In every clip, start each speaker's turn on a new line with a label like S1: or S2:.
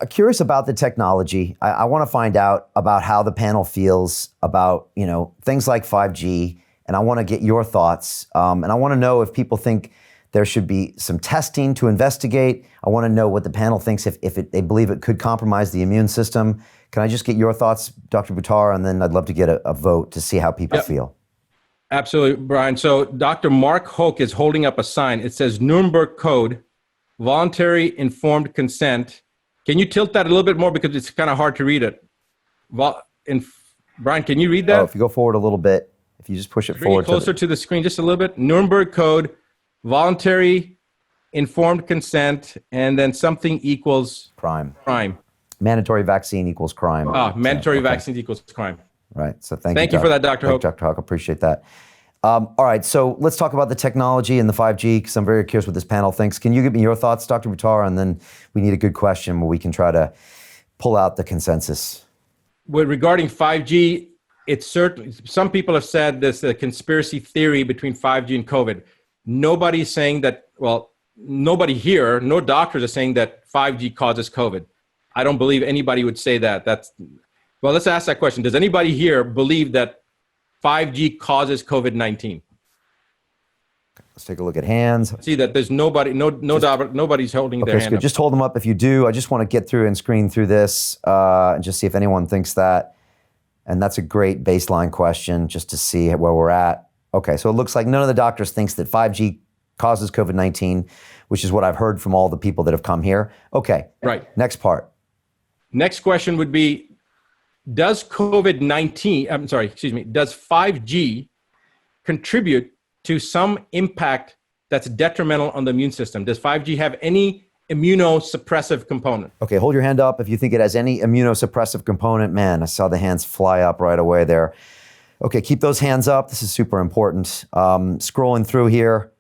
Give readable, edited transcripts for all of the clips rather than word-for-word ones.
S1: curious about the technology. I want to find out about how the panel feels about, things like 5G, and I want to get your thoughts. And I want to know if people think there should be some testing to investigate. I want to know what the panel thinks if they believe it could compromise the immune system. Can I just get your thoughts, Dr. Buttar, and then I'd love to get a vote to see how people feel.
S2: Absolutely, Brian. So Dr. Mark Hoke is holding up a sign. It says Nuremberg Code, voluntary informed consent. Can you tilt that a little bit more because it's kind of hard to read it? Brian, can you read that?
S1: Oh, if you go forward a little bit, if you just push it forward.
S2: Closer to the screen just a little bit. Nuremberg Code, voluntary informed consent, and then something equals
S1: crime.
S2: Mandatory
S1: vaccine equals crime.
S2: Mandatory vaccines equals crime.
S1: Right. So
S2: thank you for that, Dr. Hoke.
S1: Dr. Hoke, appreciate that. All right. So let's talk about the technology and the 5G because I'm very curious what this panel thinks. Can you give me your thoughts, Dr. Buttar? And then we need a good question where we can try to pull out the consensus.
S2: Well, regarding 5G, it's certainly, some people have said there's a conspiracy theory between 5G and COVID. Nobody's saying that, nobody here, no doctors are saying that 5G causes COVID. I don't believe anybody would say that. Well, let's ask that question. Does anybody here believe that 5G causes COVID-19?
S1: Let's take a look at hands.
S2: See that there's nobody, nobody's holding their hand up.
S1: Just hold them up if you do. I just want to get through and screen through this and just see if anyone thinks that. And that's a great baseline question just to see where we're at. Okay, so it looks like none of the doctors thinks that 5G causes COVID-19, which is what I've heard from all the people that have come here. Okay,
S2: right.
S1: Next part.
S2: Next question would be, does 5G contribute to some impact that's detrimental on the immune system? Does 5G have any immunosuppressive component?
S1: Okay, hold your hand up if you think it has any immunosuppressive component. Man, I saw the hands fly up right away there. Okay, keep those hands up. This is super important. Scrolling through here,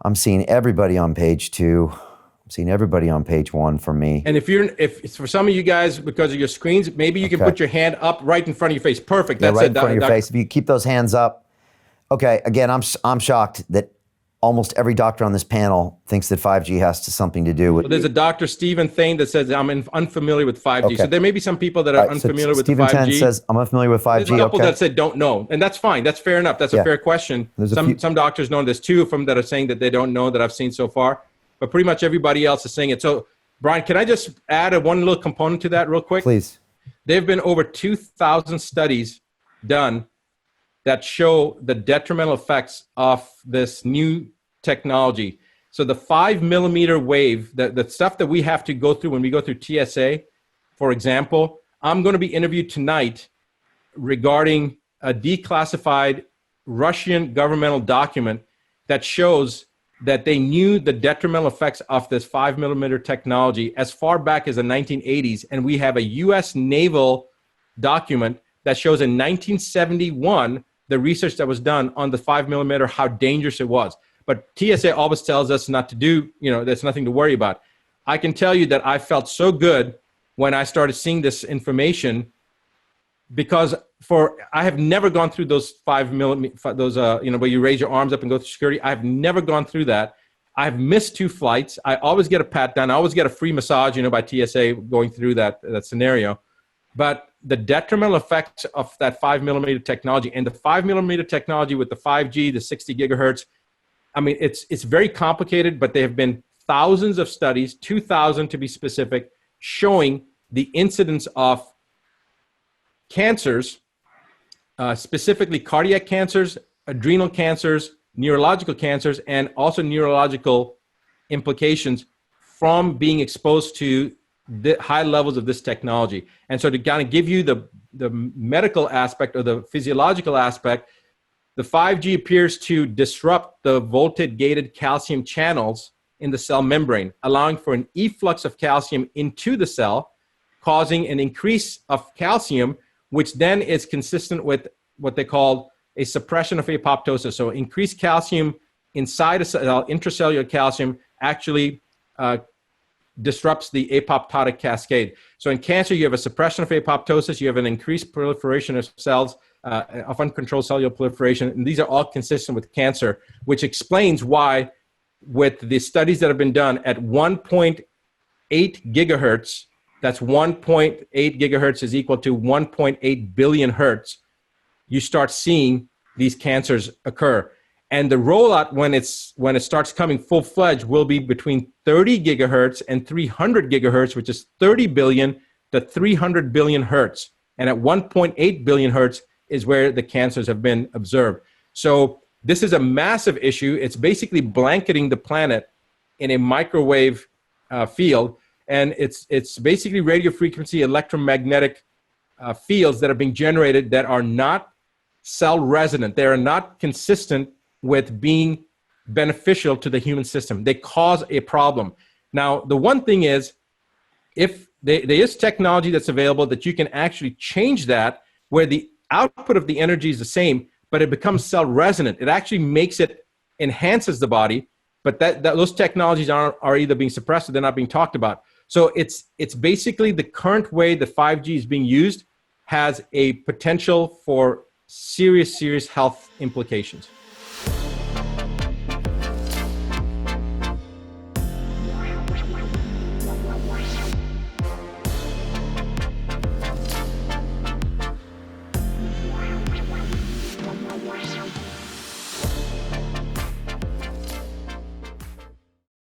S1: I'm seeing everybody on page 2. I'm seeing everybody on page 1 for me.
S2: And if it's for some of you guys, because of your screens, maybe you can put your hand up right in front of your face. Perfect.
S1: That's right in front of your face. If you keep those hands up. Okay, again, I'm shocked that almost every doctor on this panel thinks that 5G has something to do with.
S2: Well, there's a Dr. Stephen Thane that says I'm unfamiliar with 5G. Okay. So there may be some people that are unfamiliar with 5G.
S1: Stephen Thane says I'm unfamiliar with 5G.
S2: There's a couple that said don't know, and that's fine. That's fair enough. That's a fair question. Some doctors know. There's 2 of them that are saying that they don't know that I've seen so far, but pretty much everybody else is saying it. So, Brian, can I just add one little component to that real quick?
S1: Please.
S2: There have been over 2,000 studies done that show the detrimental effects of this new technology. So the 5 millimeter wave, the stuff that we have to go through when we go through TSA, for example, I'm going to be interviewed tonight regarding a declassified Russian governmental document that shows that they knew the detrimental effects of this 5 millimeter technology as far back as the 1980s. And we have a US naval document that shows in 1971, the research that was done on the 5 millimeter, how dangerous it was. But TSA always tells us not to do, there's nothing to worry about. I can tell you that I felt so good when I started seeing this information because I have never gone through those 5 millimeter, where you raise your arms up and go through security. I have never gone through that. I've missed 2 flights. I always get a pat down. I always get a free massage, by TSA going through that scenario. But the detrimental effects of that 5 millimeter technology and the 5 millimeter technology with the 5G, the 60 gigahertz, it's very complicated, but there have been thousands of studies, 2,000 to be specific, showing the incidence of cancers, specifically cardiac cancers, adrenal cancers, neurological cancers, and also neurological implications from being exposed to the high levels of this technology. And so to kind of give you the medical aspect or the physiological aspect, the 5G appears to disrupt the voltage-gated calcium channels in the cell membrane, allowing for an efflux of calcium into the cell, causing an increase of calcium, which then is consistent with what they call a suppression of apoptosis. So increased calcium inside a cell, intracellular calcium, actually disrupts the apoptotic cascade. So in cancer, you have a suppression of apoptosis, you have an increased proliferation of cells, of uncontrolled cellular proliferation, and these are all consistent with cancer, which explains why with the studies that have been done at 1.8 gigahertz, that's 1.8 gigahertz is equal to 1.8 billion hertz, you start seeing these cancers occur. And the rollout, when it starts coming full-fledged, will be between 30 gigahertz and 300 gigahertz, which is 30 billion to 300 billion hertz. And at 1.8 billion hertz is where the cancers have been observed. So this is a massive issue. It's basically blanketing the planet in a microwave field. And it's basically radio frequency electromagnetic fields that are being generated that are not cell resonant. They are not consistent with being beneficial to the human system. They cause a problem. Now, the one thing is, if there is technology that's available that you can actually change that, where the output of the energy is the same, but it becomes cell resonant. It actually makes it, enhances the body, but those technologies are either being suppressed or they're not being talked about. So it's basically the current way the 5G is being used has a potential for serious health implications.